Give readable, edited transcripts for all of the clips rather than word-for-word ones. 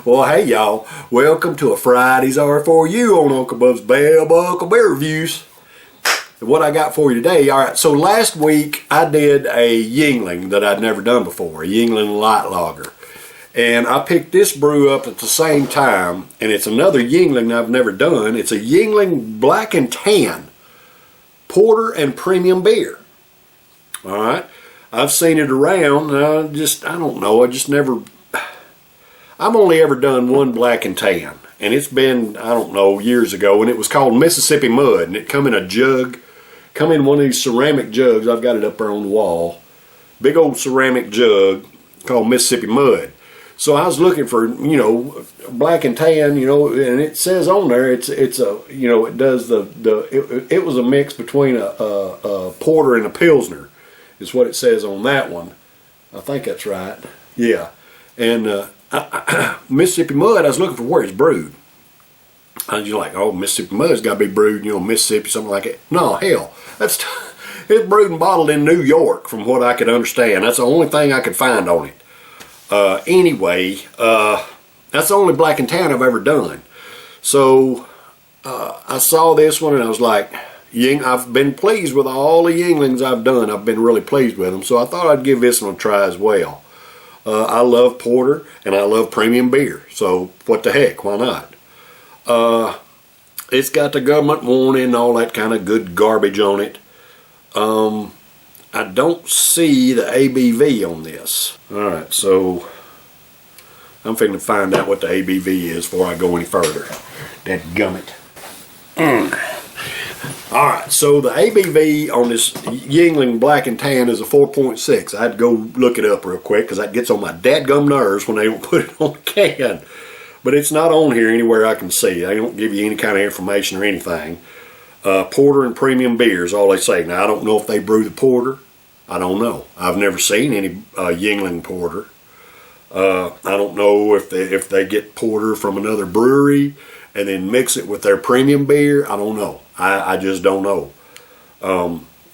Well, hey y'all, welcome to a Friday's R4U on Uncle Bub's Bell Buckle Beer Reviews. And what I got for you today, alright, so last week I did a Yuengling that I'd never done before, a Yuengling light lager. And I picked this brew up at the same time, and it's another Yuengling I've never done. It's a Yuengling Black and Tan Porter and Premium Beer. Alright, I've seen it around, I don't know, I've only ever done one Black and Tan, and it's been, I don't know, years ago, and it was called Mississippi Mud, and it come in a jug, come in one of these ceramic jugs. I've got it up there on the wall, big old ceramic jug called Mississippi Mud. So I was looking for, Black and Tan, and it says on there, it does it was a mix between a porter and a pilsner, is what it says on that one. I think that's right, yeah, and Mississippi Mud, I was looking for where it's brewed. I was just like, oh, Mississippi Mud's got to be brewed, Mississippi, something like that. No, hell, it's brewed and bottled in New York, from what I could understand. That's the only thing I could find on it. Anyway, that's the only Black and Tan I've ever done. So I saw this one and I was like, I've been pleased with all the Yuenglings I've done. I've been really pleased with them. So I thought I'd give this one a try as well. I love porter and I love premium beer, so what the heck, why not? It's got the government warning and all that kind of good garbage on it. I don't see the ABV on this. Alright, so I'm finna find out what the ABV is before I go any further. Dadgummit. Alright, so the ABV on this Yuengling Black and Tan is a 4.6. I had to go look it up real quick because that gets on my dadgum nerves when they don't put it on the can. But it's not on here anywhere I can see. They don't give you any kind of information or anything. Porter and premium beer is all they say. Now, I don't know if they brew the porter. I don't know. I've never seen any Yuengling porter. I don't know if they get porter from another brewery and then mix it with their premium beer. I don't know. I just don't know.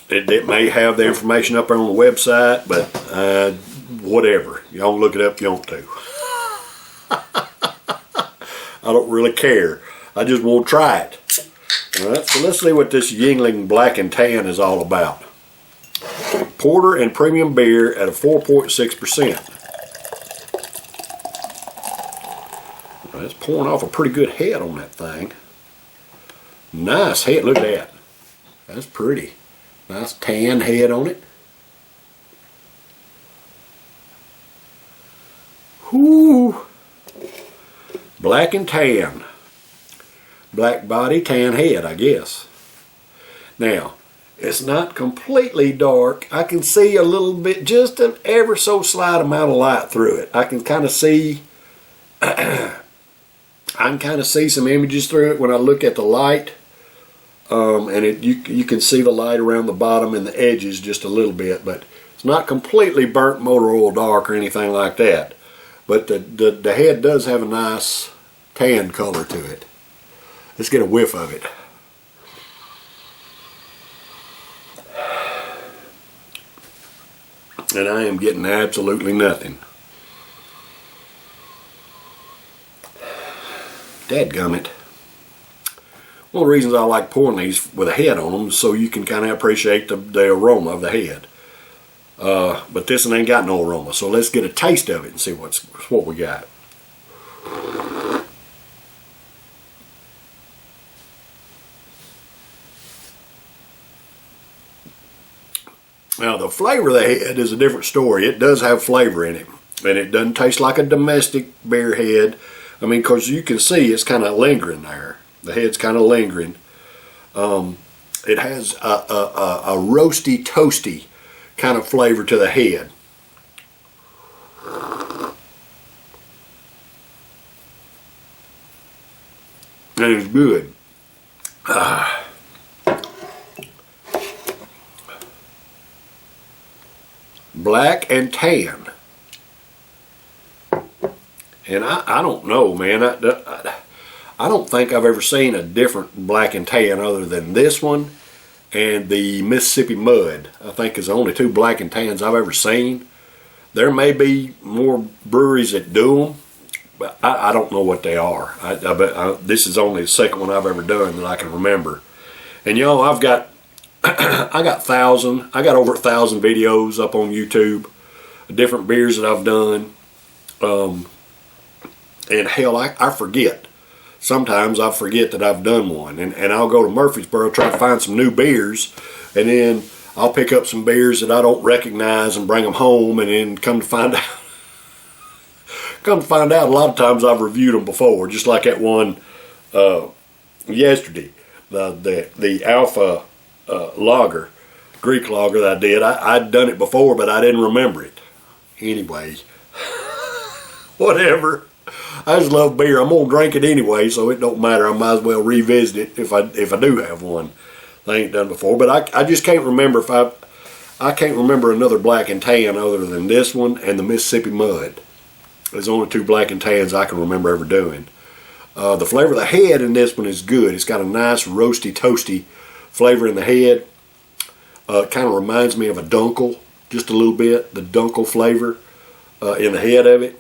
It may have the information up there on the website, but whatever. You don't look it up, you don't to. I don't really care. I just want to try it. Alright, so let's see what this Yuengling Black and Tan is all about. Porter and premium beer at a 4.6%. It's pouring off a pretty good head on that thing. Nice head, look at that. That's pretty. Nice tan head on it. Whoo! Black and Tan. Black body, tan head, I guess. Now, it's not completely dark. I can see a little bit, just an ever so slight amount of light through it. I can kind of see some images through it when I look at the light. And you can see the light around the bottom and the edges just a little bit, but it's not completely burnt motor oil dark or anything like that. But the head does have a nice tan color to it. Let's get a whiff of it. And I am getting absolutely nothing. Dadgummit. One of the reasons I like pouring these with a head on them is so you can kind of appreciate the aroma of the head. But this one ain't got no aroma, so let's get a taste of it and see what we got. Now the flavor of the head is a different story. It does have flavor in it, and it doesn't taste like a domestic beer head. I mean, because you can see it's kind of lingering there. The head's kind of lingering. It has a roasty, toasty kind of flavor to the head. And it's good. Black and Tan. And I don't know, man. I don't think I've ever seen a different Black and Tan other than this one and the Mississippi Mud. I think is the only two Black and Tans I've ever seen. There may be more breweries that do them, I don't know what they are. This is only the second one I've ever done that I can remember. And y'all, I got over 1,000 videos up on YouTube, different beers that I've done. And hell, I forget. Sometimes I forget that I've done one. And I'll go to Murfreesboro, try to find some new beers, and then I'll pick up some beers that I don't recognize and bring them home, and then come to find out, a lot of times I've reviewed them before, just like that one yesterday, the Alpha lager, Greek lager that I did. I'd done it before, but I didn't remember it. Anyway, whatever. I just love beer. I'm gonna drink it anyway, so it don't matter. I might as well revisit it if I do have one I ain't done before. But I just can't remember I can't remember another black and tan other than this one and the Mississippi Mud. There's only 2 black and tans I can remember ever doing. The flavor of the head in this one is good. It's got a nice roasty, toasty flavor in the head. It kind of reminds me of a dunkel, just a little bit. The dunkel flavor in the head of it.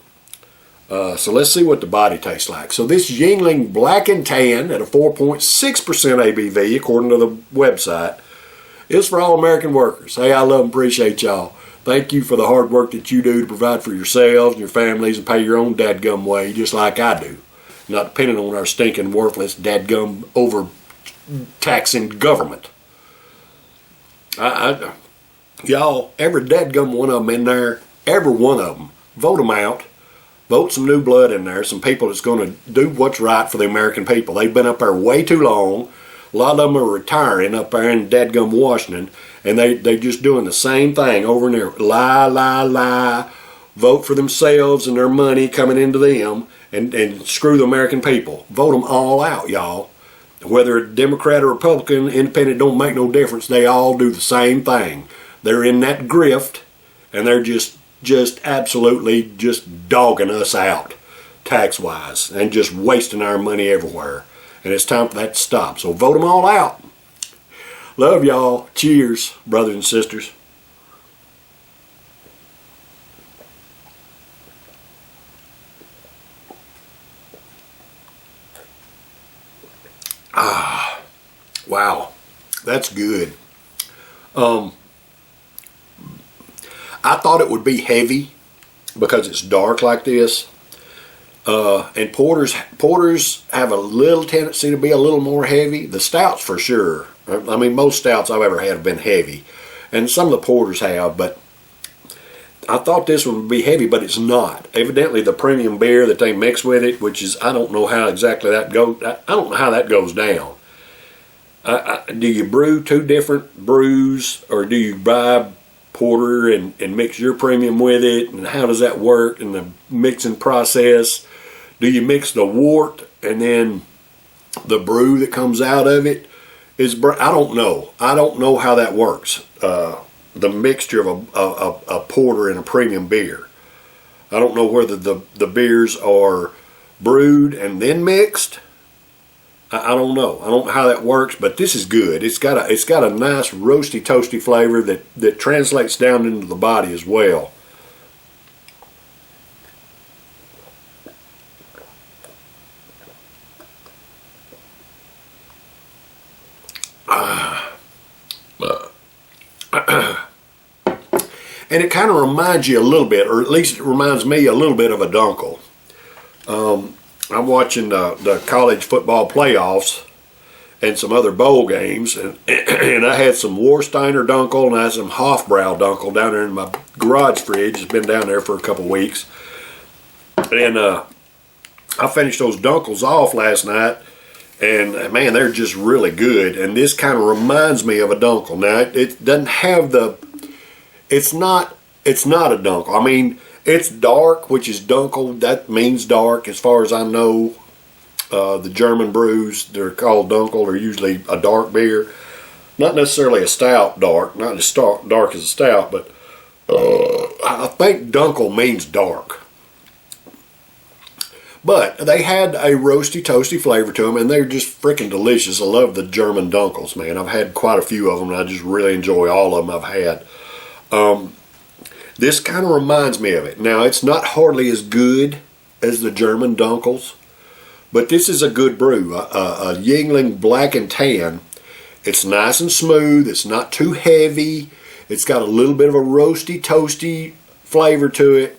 So let's see what the body tastes like. So this Yuengling Black and Tan at a 4.6% ABV, according to the website, is for all American workers. Hey, I love and appreciate y'all. Thank you for the hard work that you do to provide for yourselves and your families and pay your own dadgum way, just like I do. Not depending on our stinking, worthless, dadgum, over-taxing government. Y'all, every dadgum one of them in there, every one of them, vote them out. Vote some new blood in there, some people that's going to do what's right for the American people. They've been up there way too long. A lot of them are retiring up there in dadgum Washington, and they just doing the same thing over and there. Lie, lie, lie. Vote for themselves and their money coming into them, and screw the American people. Vote them all out, y'all. Whether Democrat or Republican, Independent, don't make no difference. They all do the same thing. They're in that grift, and they're just absolutely just dogging us out tax-wise and just wasting our money everywhere. And it's time for that to stop. So vote them all out. Love y'all. Cheers, brothers and sisters. Wow. That's good. I thought it would be heavy because it's dark like this. And porters have a little tendency to be a little more heavy. The stouts for sure. I mean, most stouts I've ever had have been heavy. And some of the porters have, but I thought this one would be heavy, but it's not. Evidently the premium beer that they mix with it, which is, I don't know how exactly that goes. I don't know how that goes down. Do you brew 2 different brews, or do you buy porter and mix your premium with it, and how does that work in the mixing process? Do you mix the wort and then the brew that comes out of it is I don't know how that works, the mixture of a porter and a premium beer. I don't know whether the beers are brewed and then mixed. I don't know. I don't know how that works, but this is good. It's got a nice roasty, toasty flavor that translates down into the body as well. And it kind of reminds you a little bit, or at least it reminds me a little bit of a dunkel. I'm watching the college football playoffs and some other bowl games, and I had some Warsteiner Dunkel and I had some Hofbrau Dunkel down there in my garage fridge. It's been down there for a couple weeks. And I finished those Dunkels off last night, and man, they're just really good. And this kind of reminds me of a Dunkel. Now, it doesn't have the, it's not a Dunkel. I mean, it's dark, which is Dunkel. That means dark as far as I know. The German brews, they're called Dunkel, are usually a dark beer. Not necessarily a stout dark, not as dark as a stout, but I think Dunkel means dark. But they had a roasty, toasty flavor to them, and they're just freaking delicious. I love the German Dunkels, man. I've had quite a few of them, and I just really enjoy all of them I've had. This kind of reminds me of it. Now, it's not hardly as good as the German Dunkels, but this is a good brew. A Yuengling Black and Tan. It's nice and smooth. It's not too heavy. It's got a little bit of a roasty, toasty flavor to it.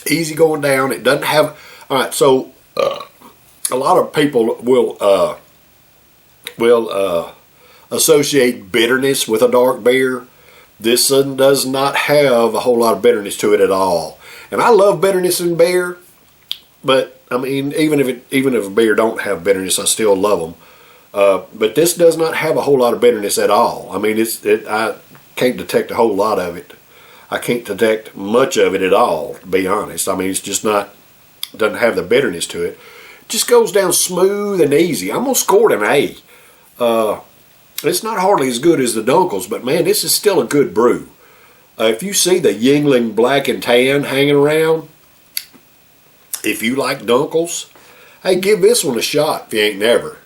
Easy going down. It doesn't have. All right, so a lot of people will associate bitterness with a dark beer. This one does not have a whole lot of bitterness to it at all. And I love bitterness in beer, but I mean, even if a beer don't have bitterness, I still love them. But this does not have a whole lot of bitterness at all. I mean, I can't detect a whole lot of it. I can't detect much of it at all, to be honest. I mean, it's just not, doesn't have the bitterness to it. It just goes down smooth and easy. I'm going to score it an A. It's not hardly as good as the Dunkels, but man, this is still a good brew. If you see the Yuengling Black and Tan hanging around, if you like Dunkels, hey, give this one a shot if you ain't never.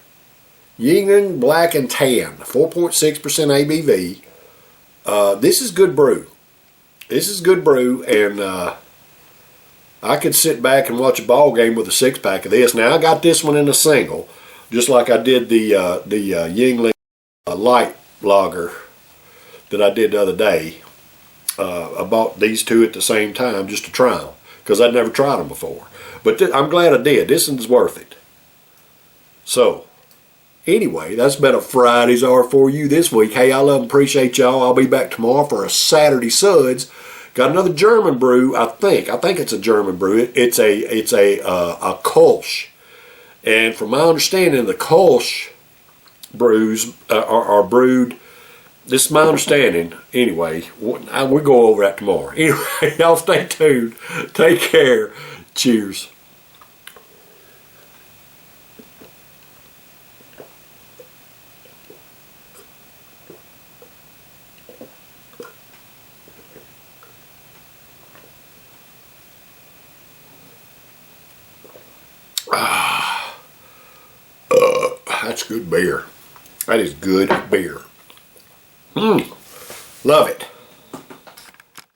Yuengling Black and Tan, 4.6% ABV. This is good brew. This is good brew, and I could sit back and watch a ball game with a 6-pack of this. Now, I got this one in a single, just like I did the Yuengling light lager that I did the other day. I bought these two at the same time just to try them, because I'd never tried them before. But I'm glad I did. This one's worth it. So, anyway, that's been a Friday's R4U this week. Hey, I love and appreciate y'all. I'll be back tomorrow for a Saturday Suds. Got another German brew, I think. I think it's a German brew. It's a Kolsch. And from my understanding, the Kolsch brews are brewed. This is my understanding. Anyway, we'll go over that tomorrow. Anyway, y'all stay tuned. Take care. Cheers. That's good beer. That is good beer. Love it.